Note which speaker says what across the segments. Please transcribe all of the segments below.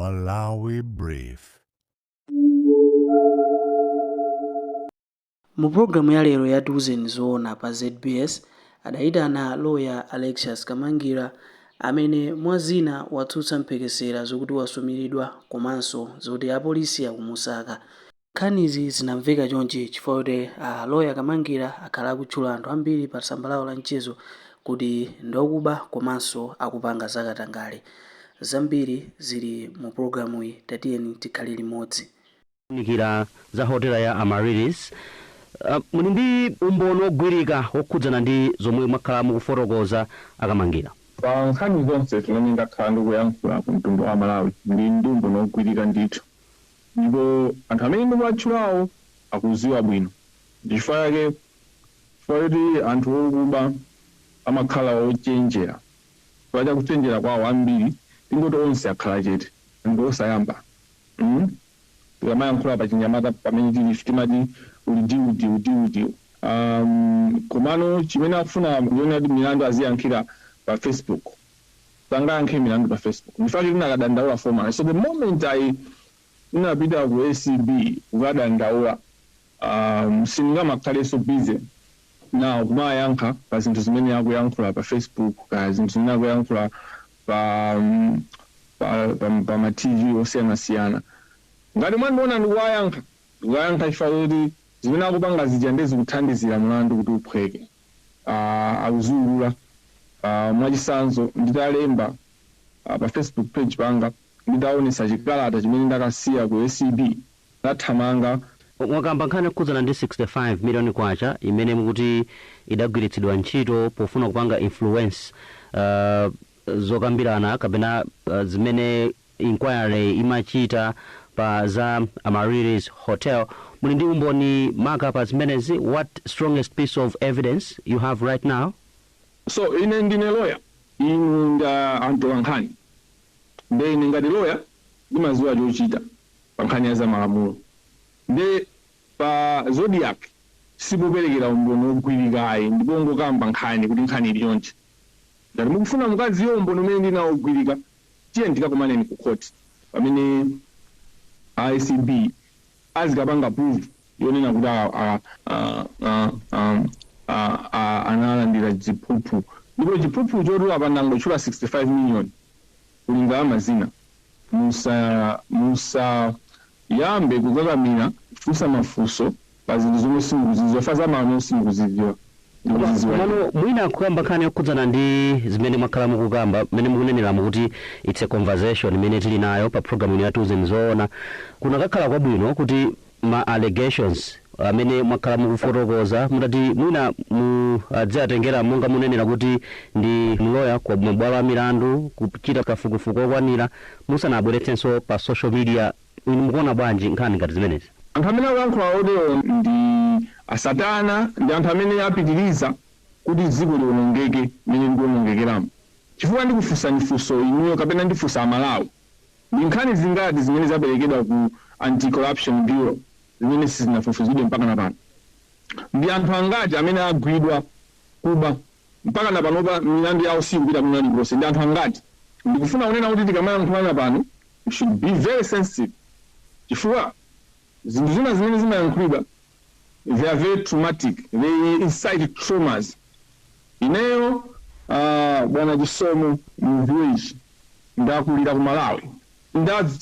Speaker 1: Malawi Brief.
Speaker 2: Mu programu ya lero ya Dozen Zoona pa ZBS adayitana lawyer Alexius Kamangira amene mwazina watsutsa mphekesera zokuti wasumiridwa komanso zoti apolisi akumusaka. Nkhanizi zinamveka chonchi chifukwa kuti lawyer Kamangira akhala akutchula anthu ambiri pa tsamba lawo la mchezo kuti ndokuba komanso akupanga zakatangale. Zambiri zili mu programu iyi, tatiyeni tikhale limodzi.
Speaker 3: Nikira za hotela ya Amaryllis muli ndi umboni ogwirika okhudzana ndi zomwe mwakhala mukufotokoza Akamangira.
Speaker 4: Pa nkhani zonse zimene ndakhala ndikuyankhula ku mtundu wa Malawi ndi umboni ogwirika ndithu, ndipo anthu amene ndikuwatchulawo akuziwa bwino. Chifukwa chake kuti anthu okuba amakhala ochenjera, chifukwa cha kuchenjera kwawo ambiri tingoti onse akhala chete ndipo osayamba. Tikamayankhula pa Chinyamata pamene tili timati udiu. Komano chimene akufuna ndiona kuti milandu aziyankhira pa Facebook, sangayankhe milandu pa Facebook. Ndifuna kuti ndinakadandaula formally. So the moment ndinapita ku ACB kukadandaula, sindingamakhale so busy now kumayankha pa zinthu zimene akuyankhula pa Facebook, ka zinthu zimene akuyankhula pa ma TV osiyanasiyana. Ngati mwandiona ndikuwayankha chifukwa kuti zimene akupanga zija ndizikuthandizira mlandu kuti uphweke. Akuziulula mwachitsanzo nditalemba pa Facebook page panga nditaonesa chikalata chimene ndakasiya ku ACB nathamanga.
Speaker 3: Mwakamba nkhani okhudzana ndi 65 million kwacha imene mukuti idagwiritsidwa ntchito pofuna kupanga influence zokambirana kapena zimene inquiry imachita pa za Amaryllis Hotel. Muli ndi umboni maka pa zimenezi? What strongest piece of evidence you have right now?
Speaker 4: So ine ndine lawyer, inu nda anthu ankhani. Nde ine ngati lawyer ndimaziwa chochita pa nkhani ya za malamulo. Nde pa Zodiac sipoperekera umboni ogwirikayi ndipo ngokamba nkhani kuti nkhani ili yonse. Ngati mukufuna mukadziwa umboni umene ndinawo ogwirika, tiye ndikakomaneni ku court pamene ACB azikapanga proof yonena kuti analandira chiphuphu. Ndipo chiphuphu choti apanangotchula 65 million kulinga amazina. Musa yambe kukakamira kufunsa mafunso pa zinthu zomwe simukuzidziwa, fa za malamulo simukuzidziwa.
Speaker 3: Mano mwina kuyamba nkhani yokhudzana ndi zimene mwakhala mukukamba, mmene mukunenera mukuti it's a conversation imene tili nayo pa programu ya Dozen Zoona. Kunakakhala kwabwino kuti ma allegations amene mwakhala mukufotokoza mutati mwina mudziatengera monga munenera kuti ndi mloya kwa mabwalo a milandu kuchita kafukufuku okwanira musanabweretsenso pa social media. Inu mukuona bwanji nkhani ngati zimenezi?
Speaker 4: Anthu amene akuyankhula audio ndi asatana, ndi anthu amene apitiriza kuti dziko liwonongeke mmene ndikuwonongekeramo. Chifukwa ndikufunsani funso inuyo kapena ndifunsa Amalawi, ndi nkhani zingati zimene zaperekedwa ku Anti-Corruption Bureau zimene sizinafufuzidwe mpaka napano? Ndi anthu angati amene agwidwa kuba mpaka napanopa milandu yawo sikupita mnani konse? Ndi anthu angati? Ndikufuna kunena kuti tikamayankhulana pano we should be very sensitive, chifukwa zinthu zina zimene zimayankhulidwa they are very traumatic, they incite traumas. Ineyo bwana Chisomo mu village ndakulira ku Malawi,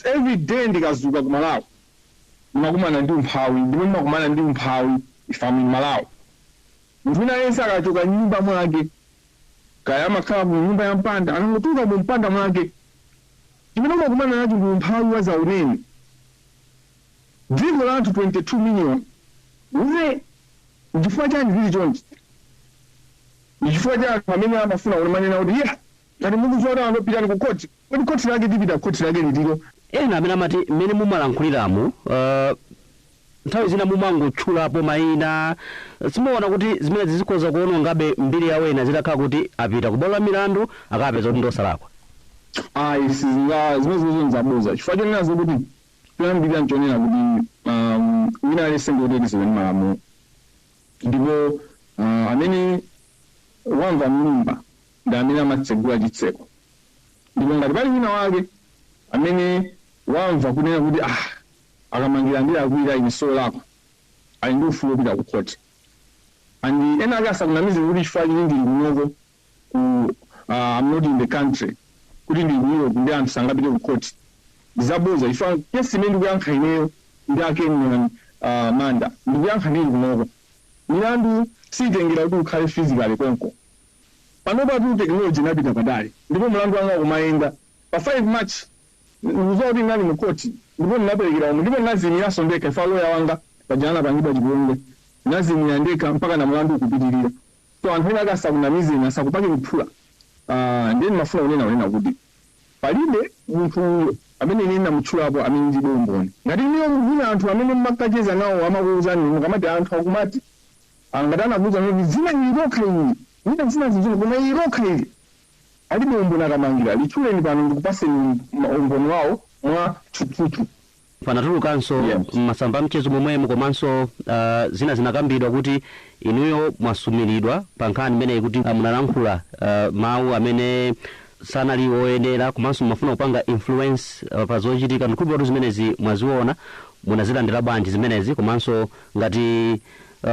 Speaker 4: every day ndikazuka ku Malawi ndimakumana ndi umphawi, ndipo ndimakumana ndi umphawi if I'm in Malawi. Munthu wina yense akachoka nyumba mwake, kaya amakhala ku nyumba ya mpanda, akangotuka mu mpanda mwake, chimene umakumana nacho ndi umphawi wa zauneni. Dziko la anthu 22 million uze chifukwa chani zili chonchi? Chifukwa cha anthu amene amafuna kumanena kuti ngati mukuzoona anopitani ku koti, kodi koti lake tipita koti lake litiro.
Speaker 3: Ena amene amati mmene mumalankhuliramu nthawi zina mumangotchulapo mayina, simuona kuti zimene zizikhoza kuonongabe mbiri yawo ena zitakhala kuti apita ku bwalo la milandu akapeza kuti ndosalakwa?
Speaker 4: Zimene zaboza. Chifukwa chonenazo kuti kuyambirira nchonena kuti wina aliyense ngotetesedwa ndi malamulo, ndipo amene wamva mimba ndi amene amatsegula chitseko. Ndipo ngati pali wina wake amene wamva kunena kuti akamangira ndi akwira ine solo lako ali ndi ufulu wopita ku court and ena ake asakunamize kuti chifukwa chili ndili kunoko ku I'm not in the country kuti ndili kunoko ndi anthu sangapite ku court ndizaboza chifukwa kesi imene ndikuyankha ineyo ndi Kenyan Manda ndikuyankha ndili kunoko milandu sitengera kuti ukhale physically konko panopa tu technology inapita padali ndipo mlandu wanga umayenda pa 5 March uzoti nali mu court ndipo ndinaperekera ndipo ndinazimiraso ndeka ifa lawyer wanga pajana pangidwa chipongwe ndinazimira ndeka mpaka na mlandu ukupitirira so anthu ena akasakunamize nasakupake kuphula ndeni mafuna unena kuti palibe munthu amene ine namutchulapo amene ndi bomboni ngati niyo mvuna anthu amene mmakacheza nawo amakuuzani mukamati anthu akumati angatana kuuza kuti zina ilokha ili nina zina zinjini koma ilokha ili alibe umboni akamangira lichuleni pano ndikupaseni umboni wawo mwa chuchuchu
Speaker 3: panatulukanso masamba mchezo momwemo komanso zina zinakambidwa kuti inuyo mwasumiridwa pa nkhani imene kuti munalankhula mawu amene sanali oyenera komanso mafuna kupanga influence pa zochitika ndikuti zimenezi mwaziona munazilandira bwanji zimenezi komanso ngati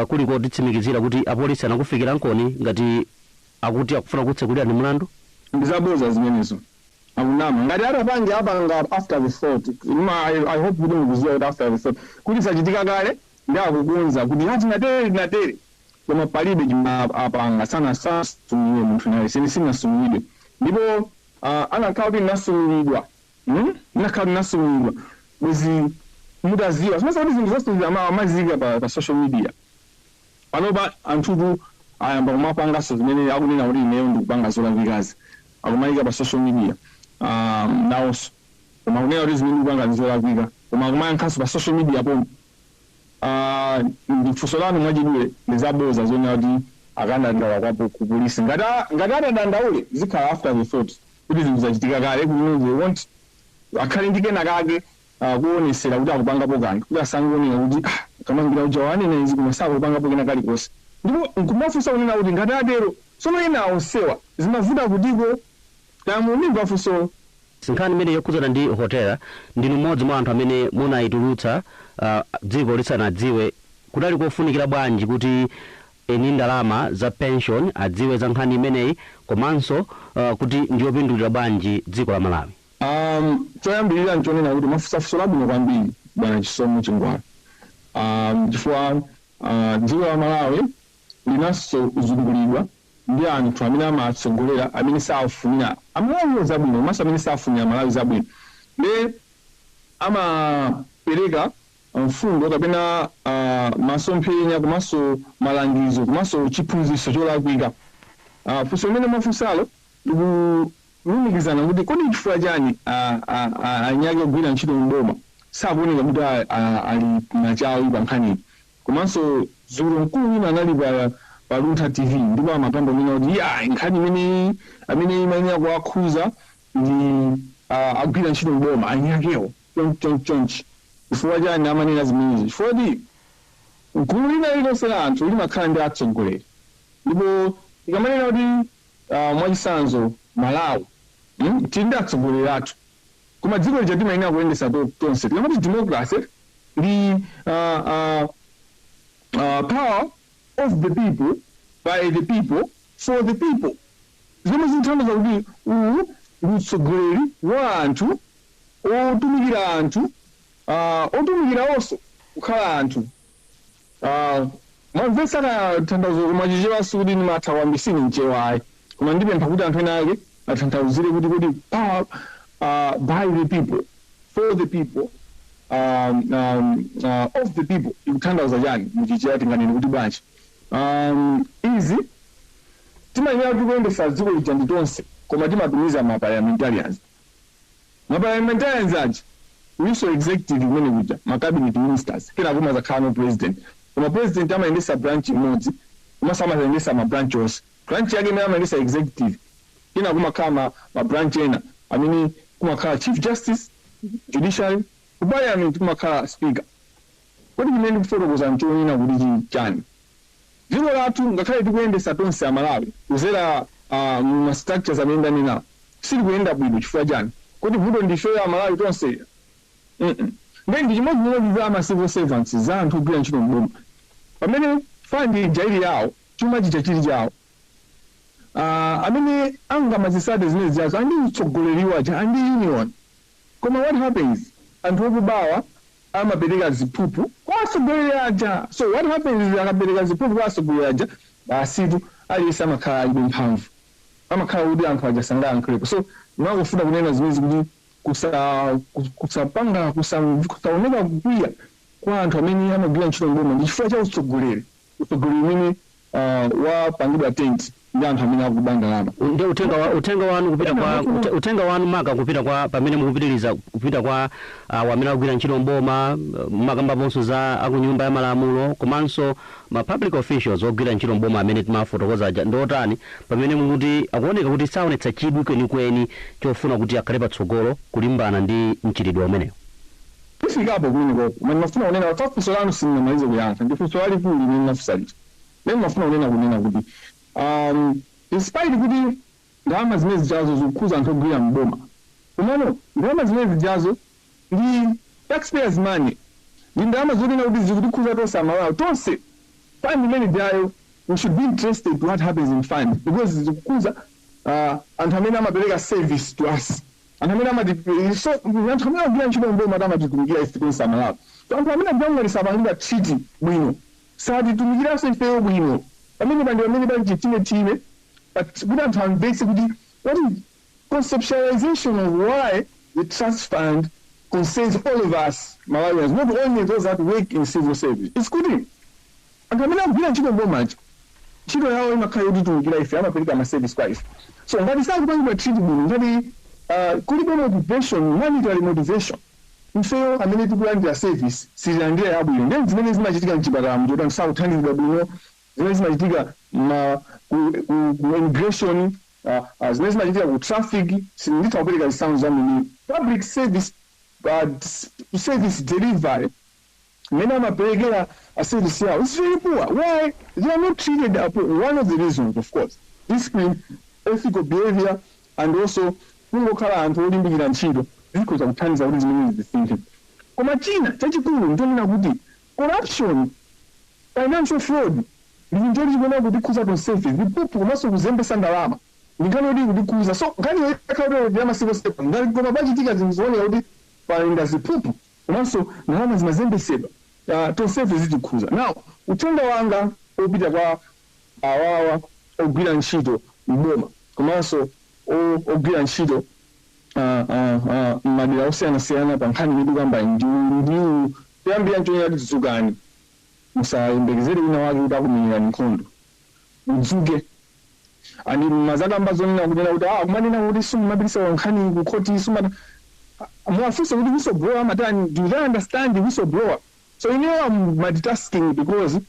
Speaker 3: kuliko titsimikizira kuti apolisi anakufikira nkoni ngati akuti akufuna kutsekulira ndi mlandu
Speaker 4: ndizaboza zimenezo akunama ngati atapange apanga after the thought I hope we don't result after the thought kuti sachitika kale ndi akukunza kuti hati natere koma palibe apanga sana sumire munthu naye sinasumidwe ndipo anakhala kuti nasumidwa nakhala nasumidwa bwezi mudaziwa simasa kuti zinthu zonse amazika pa social media panopa anthutu ayamba kumapangaso zimene akunena kuti ineyo ndikupanga zolakwikazi akumayika pa social media nawonso koma kunena kuti zimene ndikupanga zolakwika koma akumayankhanso pa social media pomwe ndifunso lanu mwachidule ndizaboza zonena kuti akandandaula kwapo ku polisi ngati adadandaule zikhala after the thought kuti zinthu zachitika kale kuti they want akhale ndi kena kake kuonesera kuti akupangapo kanthu kuti asangonena kuti kamangira uja wanena izi koma sakupangapo kena kalikonse ndipo nkumafunsa kunena kuti ngati atero sono ena onsewa zimavuta kutiko tamumimva funso
Speaker 3: nkhani imene yokhudzana ndi hotela ndinu mmodzi mwa anthu amene munayitulutsa dziko lisanadziwe kudali kofunikira bwanji kuti eni ndalama za pension adziwe za nkhani imeneyi komanso kuti ndiyopindulira bwanji dziko la Malawi
Speaker 4: choyambirira nchonena kuti mafunso labwino kwambiri bwana Chisomo Chingwala chifukwa dziko la Malawi linasozungulidwa ndi anthu amene amatsogolera amene safunira Malawi zabwino maso amene safunira Malawi zabwino le amapereka mfundo kapena masomphenya komanso malangizo komanso chiphunzitso cholakwika funso limene mwafunsalo likulumikizana kuti kodi chifukwa chani anyake ogwira ntchito mboma sakuoneka kuti ali machawi pa nkhaniyi komanso dzulo mkulu ina anali pa Luntha TV ndipo amakamba mena kuti nkhani amene imayenera kuwakhuza ndi agwira ntchito mboma anyakewo chonchi chifukwa chani amanena zimenezi chifukwa kuti gulu lina lililonse la anthu limakhala ndi atsogoleri ndipo ikamanena kuti mwachisanzo Malawi tili ndi atsogoleri athu koma dziko lija timayenera kuyendesa tonse tikamati democracy ndi power of the people by the people for the people zimene zinthandiza kuti ndi utsogoleri wa anthu otumikira anthu otumikira onso kukhala anthu mwamvetsana tanthauzo koma chichewa kuti ndimathawa mbisini mchewayi koma ndipempha kuti anthu ena ake atanthauzire kuti power by the people for the people of the people ikutanthauza chani muchichewa tinganene kuti bwanji izi timayenera kuti kuyendesa dziko lija ndi tonse koma timatumiza maparliamentarians aja uliso executive kumene kuja cabinet ministers kila kuma zakhala no president koma president amayendesa branch imodzi koma samayendesa mabranch onse branch yake imene amayendesa executive kina kumakhala mabranch ena amene kumakhala chief justice judiciary parliament kumakhala speaker kodi chimene kufotokoza nchonena kuti chani dziko lathu ngakhale tikuyendesa tonse Malawi kuzera ma structures amene ndanena sili kuyenda bwino chifukwa chani kodi vuto ndisho ya Malawi tonse Ndi chimodzi za civil servants za anthu ogwira ntchito mboma pamene fund jaili yawo chuma chicha chili chawo amene angamazisade zimene ziyazo andi utsogoleri waja andi union koma what happens anthu okubawa amapereka ziphuphu kwa atsogoleri aja. So what happens is akapereka ziphuphu kwa atsogoleri aja basitu aliyese amakhala alibe mphamvu amakhala kuti anthu aja sangayankhulepo. So ndakufuna kunena zimezi kuti kusapanga kusaoneka kukwiya kwa anthu amene amagwira ntchito mboma ndi chifukwa cha utsogoleri umene wapangidwa tent ndi anthu amene akubandalama.
Speaker 3: Ndio utenga wanu kupita kwa utenga wanu maka kupita kwa pamene mukupitiriza kupita kwa amene akugwira ntchito mboma makamba ponso za akunyumba ya malamulo komanso ma public officials ogwira ntchito mboma amene timafotokoza ndotani pamene mukuti akuoneka kuti saonetsa chidwi kwenikweni chofuna kuti akhale patsogolo kulimbana ndi mchitidwe umenewo.
Speaker 4: Ifikapo kumeneko mafuna kunena kuti funso lanu silinamalize kuyankha ndi funso lalikulu limene nafusalira. Lero mafuna kunena kuti despite kuti ndalama zimene zijazo zikukhuza anthu ogwira mboma komano ndalama zimene zijazo ndi taxpayers money ndi ndalama zotina kuti zikutikhuza tonse amalawi tonse. Fund imene jayo we should be interested to what happens in fund because zikukhuza anthu amene amapereka service to us anthu amene so anthu amene agwira ntchito mboma amatitumikira ife tonse amalawi. So anthu amene agwira sapangidwa treaty bwino satitumikiranso ifeyo bwino pamene bandi amene bali chitime but we don't have basically what is conceptualization of why the trust fund concerns all of us Malawians, not only those that work in civil service. It's good. And I mean, I'm going to go much. Chilo yao imakaya kuti tumikira ife amapereka ma service kwa ife. So ngati sakupangidwa treaty bwino ngati kulibe motivation monetary motivation ifeyo amene tikulandira service silandira yabwino ndi zimene zimachitika mchipatala mjota sakuthandizidwa bwino zimene zimachitika ku immigration zimene zimachitika ku traffic sindithakupereka zisanzo zamene public service service delivery mene amaperekera a service yawo is very poor. Why? They are not treated one of the reasons, of course, discipline, ethical behavior, and also kungokhala anthu olimbikira ntchito zikhoza kuthandiza kuti zimene zithinke. Koma china chachikulu ndichonena kuti corruption, financial fraud ndinjoli chikuona kuti kukhuza to service ziphuphu komanso kuzembesa ndalama ndinkhani yoti kutikhuza. So nkhani yakhaotero ya masiku sepa ngati koma pachitika zinthu zooneka kuti palinda ziphuphu komanso ndalama zimazembesedwa to service zitikhuza. Now uthenga wanga opita kwa awawa ogwira ntchito mboma komanso ogwira ntchito madera osiyanasiyana pa nkhani yedu kamba ndiwu kuyambira nchonera kuti dzukani musayembekezere wina wake kuti akumenyera nkhondo udzuke ani mazakamba zonena kunena kuti kumanena kuti sumumapitisa nkhani kukhoti sumata muafunse kuti whistleblower amatani, do they understand the whistleblower? So you know I'm multitasking because of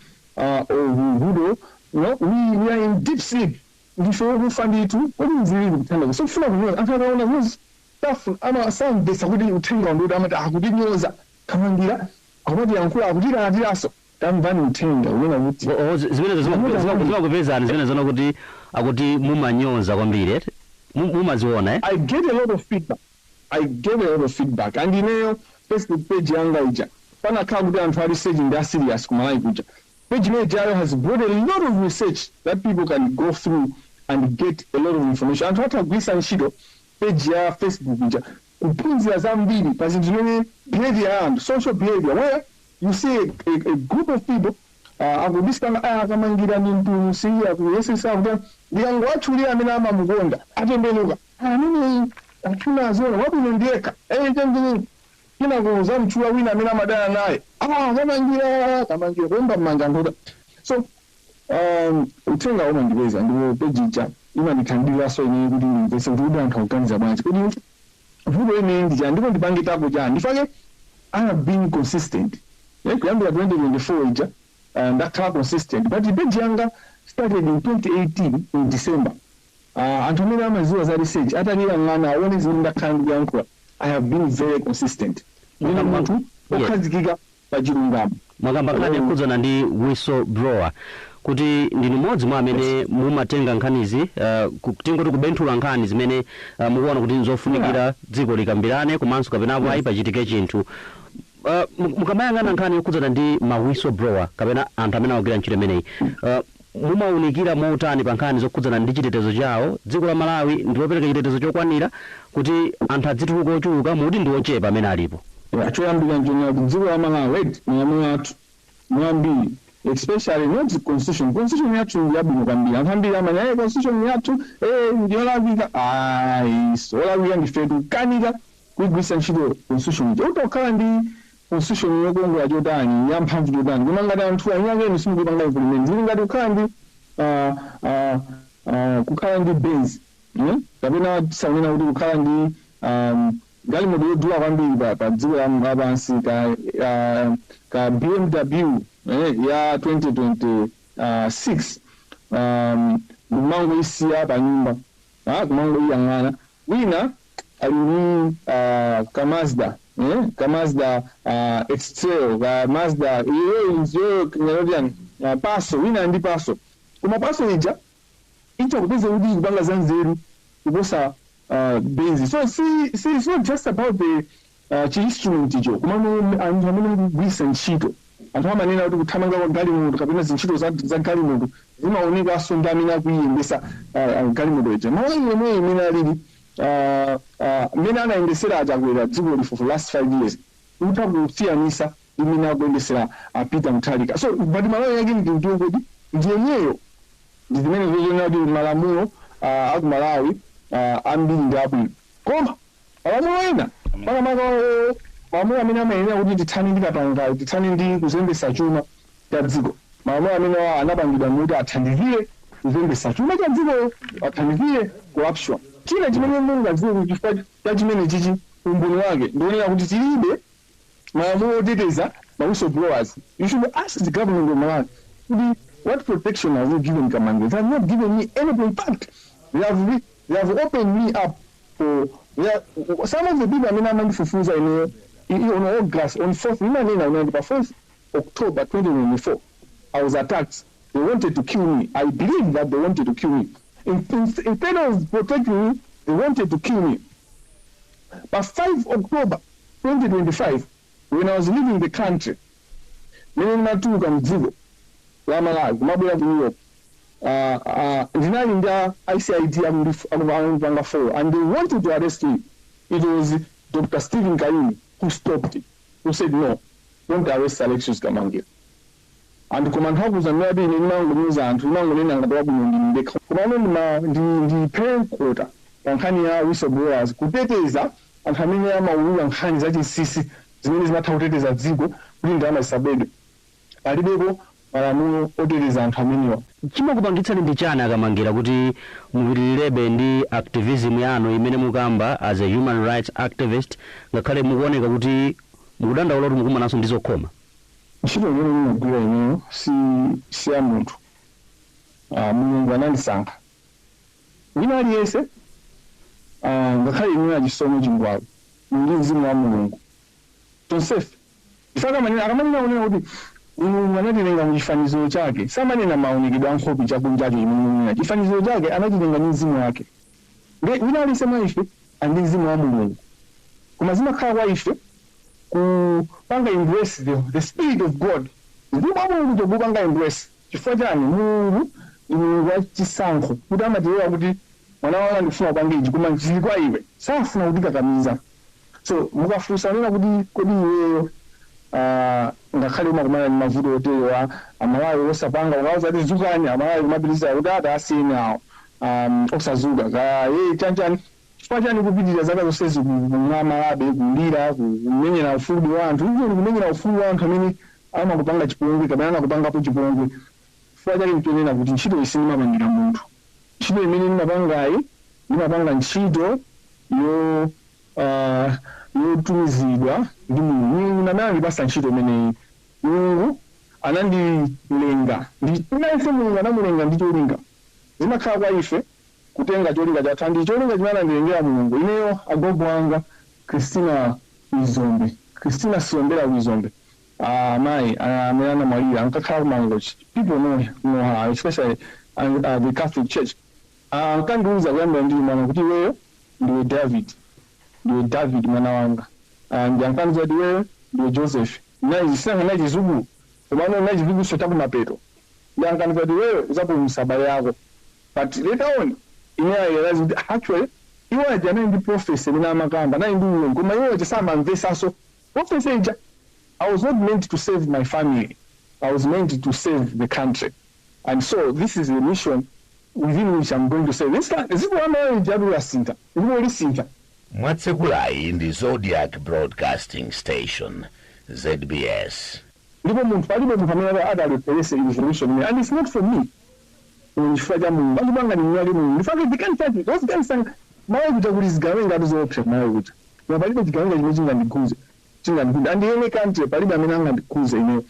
Speaker 4: Hudo, you know, we are in deep sleep. Before we find it too, what is really the so full of after all of this stuff, I'm a sound this I wouldn't think on Dudamat, I would know that Kamangira, I would be uncle, I would also done van tender when I would I get a lot of feedback. And you know, Facebook page Yangaija. When I come down to research in that serious Kumalai Page Jaro has brought a lot of research that people can go through and get a lot of information. And what a Greece and Shido, page ya Facebook, Upunzi Azambini, Pazinjini behavior and social behavior, where you see a group of people, I will this kind of Akamangira into see yes, some of them, the young actually Aminama Mugonda, Atembeluga, Akuna Zona, what will Ndeka, anything. Kina kuza mchua wina mina madana nae kamangira kwemba mangangoda. So utenga oma ndiweza ndiwo pejija ima nikandira so ini kuti ndivese kuti udantha kuganiza bwanji kuti vudo ine ndija ndiko ndipangitako ja ndifake I have been consistent kuyambira 2024 ija ndakhala consistent but page yanga started in 2018 in December anthu amene amaziwa za research ataniyang'ana aone zimene ndakhala ndikuyankhula. I have been very consistent.
Speaker 3: Magamba kani kuzana ndi whistleblower kuti ndinu modzi mwa amene mumatenga nkhanizi tingoti kubenthula nkhani zimene mukuona kuti nzofunikira dziko likambirane komanso kapenapo ayi pachitike chinthu. Mukamayang'ana nkhani yokhudzana ndi ma whistleblower kapena anthu amene akugwira ntchito imeneyi, mumaunikira motani pa nkhani zokhudzana ndi chitetezo chawo? Dziko la Malawi ndilopereka chitetezo chokwanira kuti anthu adzitukuka ochuluka muti ndi ochepa amene alipo?
Speaker 4: Choyambira njoni kuti dziko la Malawi malamulo athu mwambiri, especially not the constitution yathu ndi yabwino kwambiri. Anthu ambiri amanya constitution yathu ndiyolakwika. Olakwika ndife tukanika kuigwiritsa ntchito constitution ija. Utokhala ndi constitution yokongola chotani yamphamvu chotani koma ngati anthu anyakeni simukupanga implement ili ngati kukhala ndi base kapena tisaonena kuti kukhala ndi galimoto yodula kwambiri pa dziko lapansi ka BMW ya 2026 kumango isiya pa nyumba kumango iyang'ana wina ali ni ka Mazda X-Trail, ka Mazda Paso, wina ndi Paso. Kuma Paso ija kupeza kuti kupanga zanzeru kuposa base. So it's not just about the instrument icho. Kuma anthu amene kugwisa ntchito. Anthu amanena kuti kuthamanga kwa galimoto kapena zintchito za galimoto zimaoneka aso ndi amene akuyendesa galimoto ija. Malawi yemwe imene alili mena anaendesera achakwera dziko lifu for last 5 years utakusiyanisa imene akuendesera Peter Mutharika. So but Malawi yake ndiyo kuti ndiyeyo ndi zimene zozoona kuti malamulo aku Malawi ambiri ndi abwino koma malamulo ena malamulo amene amayenera kuti tithani ndi katanga tithani ndi kuzembesa chuma cha dziko. Malamulo amene anapangidwa kuti athandizire kuzembesa chuma cha dziko, athandizire corruption. China chimene mungadziwe kuti chifukwa cha chimene chichi umboni wake ndionera kuti tilibe malamulo oteteza ma whistleblowers. You should ask the government of Malawi kuti what protection have you given Kamange? They have not given me any impact. They have opened me up for some of the people amenifufuza on August on 4th October 2024 I was attacked. They wanted to kill me. I believe that they wanted to kill me. Instead of protecting me, they wanted to kill me. But 5 October 2025, when I was leaving the country, mimi natuka mzigo la Malawi kumabwera ku Europe, ndinalinda ICID amupanga 4 and they wanted to arrest me. It was Dr. Stephen Kayini who stopped it, who said no, don't arrest Alexius Kamange. And command hakuza maybe ni mango muza anthu mango nena ngati wabwino ndeka kumano ndi parent quarter nkhani ya whistleblowers kuteteza anthu amene amaulula nkhani za chinsinsi zimene zimatha kuteteza dziko kuti ndalama zisabedwe. Palibeko malamulo oteteza anthu amenewa.
Speaker 3: Chimakupangitsani ndi chani Akamangira kuti mupitirirabe ndi activism yanu imene mukamba as a human rights activist ngakhale mukuoneka kuti mukudandaula kuti mukumananso ndi zokhoma?
Speaker 4: Ntchito imene ndinagwira ineyo si ya munthu. Mulungu anandisankha. Wina aliyense ngakhale ine achisomo chingwawo ndi mzimu wa Mulungu. Tonsefe ifaka akamanena unena kuti Mulungu anatilenga mu chifanizo chake. Samanena maonekedwe a nkhope chakunjacho chimene chifanizo chake anatilenga ndi mzimu wake. Wina aliyense mwa ife ndi mzimu wa Mulungu. Koma zimakhala kwa ife kupanga embrace the spirit of God. Ndipo Mulungu chokupanga embrace. Chifukwa chani Mulungu wa chisankho kuti amatilewa kuti mwana wanga ndifuna kwangiji koma chili kwa iwe safuna kuti kakamiza. So mukafunsa nena kuti kodi iweyo ngakhale umakumana ndi mavuto oterewa Amalawi osapanga ukauza ati zukani Amalawi kumapitiriza kuti ati asiyeni awo osazuka chanchani. Chifukwa chani kupitirira zaka zonsezi kumwamalabe kulira kumenyera ufulu wa anthu izo kumenyera ufulu wa anthu amene amakupanga chipongwe kapena anakupangapo chipongwe. Chifukwa chake ndikunena kuti ntchito isi ndimapangira munthu. Ntchito imene ndimapangayi ndimapanga ntchito yotumizidwa ndi Mulungu. Namene andipasa ntchito imeneyi. Mulungu anandilenga. Ndinayese Mulungu anamulenga ndi cholinga. Zimakhala kwa ife kutenga cholinga chathu ndi cholinga chimene anandilengera Mulungu. Ineyo agogo anga Christina Siyombera Wizombe amayi amene anamwalira ankakhala kumangochi. People know her, especially the Catholic Church. Kandiuza kuyambira ndili mwana kuti iweyo ndiwe David mwana wanga. Ndiankanza kuti iweyo ndiwe Joseph. Sinanga nachizukulu komano nachivikuso chakumapeto. Ndiankanza kuti iweyo uzapulumutsa abale yako. But later on, I realized that actually iwo aja ndi prophecy mina makamba na ndi ulo koma iwo aja samamvesa so prophecy ija. I was not meant to save my family. I was meant to save the country. And so this is a mission within which I'm going to say this is one jabu ya sinta. Iwo lisinta.
Speaker 1: Mwatsekulayi ndi Zodiac Broadcasting Station ZBS.
Speaker 4: Ndipo munthu palibe munthu amene adalepelese information and it's not for me. Nifanya mungu bantu banga ninyali mungu nifanye dikani those guys sang mawe kuja kulizigawe ngatu zooption mawe kuja na palibe digawe ngati chinga ndikuze and ine country palibe amene anga ndikuze ine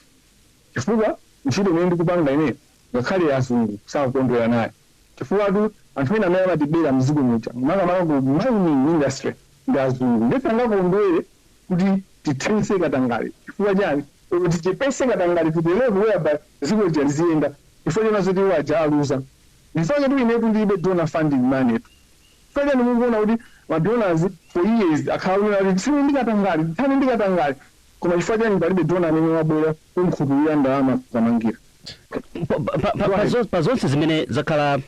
Speaker 4: chifukwa ntchito imene ndikupanga ine ngakhale azungu sakukondwera naye chifukwa tu anthu ena amene amatibera mzigo mucha maka ku mining industry ndi azungu ndetse angakondwere kuti tithense katangale chifukwa chani kuti chipese katangale kuti level whereby ziko jaliziyenda ifanye nazoti wajaluza ifanye tu inetu ndibe donor funding money fanya ni mungu na udi ma donors for years akauna ali sini ndikatangali tani ndikatangali koma ifanye ni balibe donor amene wabwera kumkhululira ndalama Kamangira
Speaker 3: pazonse zimene zakhala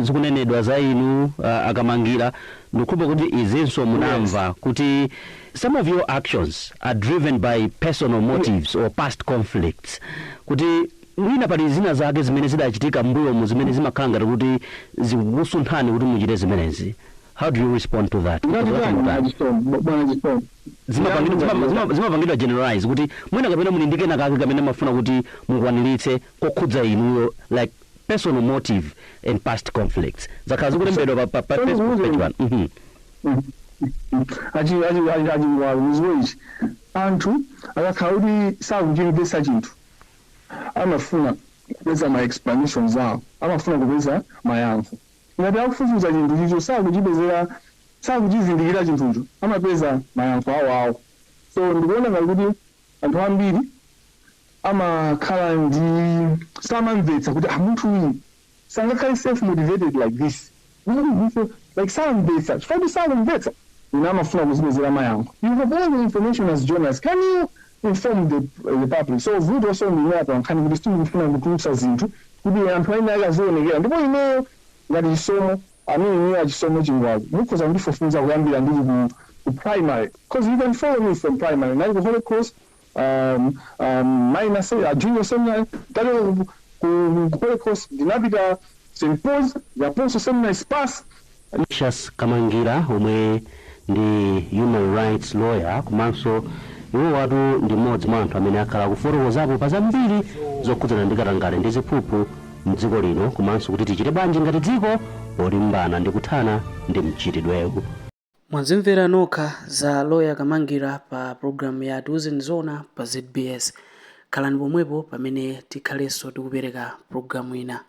Speaker 3: zikunenedwa za inu Kamangira ndikuba kuti izinso munamva kuti some of your actions are driven by personal motives or past conflicts kuti mwina pali zina zake zimene zidachitika mbuyo mu zimene zimakhala ngati kuti zikukusunthani kuti muchite zimenezi. How do you respond to that? Zimapangidwa generalize kuti mwina kapena mulindike na kake kamene mafuna kuti mukwaniritse kokhudza inuyo like personal motive and past conflicts. Zakhala zikulembedwa pa Facebook page one.
Speaker 4: Aji anthu akakhala kuti sakuchimvesa chinthu amafuna kupeza ma explanations zao amafuna kupeza mayankho ngati akufufuza chinthu chicho sakuchizindikira chinthucho amapeza mayankho awo so ndikuona kuti anthu ambiri amakhala ndi samamvetsa kuti munthu uyu sangakhale self motivated like this like samamvetsa chifukwa samamvetsa ina amafuna kuzipezera mayankho. You have all the information as journalists. Can you inform the public? So vuto also ni yapo ankani kuti stimufuna kutulutsa zinthu kuti anthu aina akazionekera ndipo ineyo ngati chisomo amene ni achisomo chingwazi mukhoza kundifufuza kuyambira ndili ku primary because you can follow me from primary na ku Holocaust minor say junior seminary talo ku Holocaust dinapita St. Paul's the Apostle Seminary Spas.
Speaker 3: Alexis Kamangira omwe ndi human rights lawyer komanso iwo watu ndi mmodzi mwa anthu amene akhala kufotokozapo pa zambiri zokhudzana ndi katangale ndi ziphuphu mdziko lino komanso kuti tichite bwanji ngati dziko polimbana ndi kuthana ndi mchitidwewu.
Speaker 2: Mwazimvera nokha za lawyer Kamangira pa programu ya Tiuzeni Zoona pa ZBS. Khalani pomwepo pamene tikhalenso tikupereka programu ina.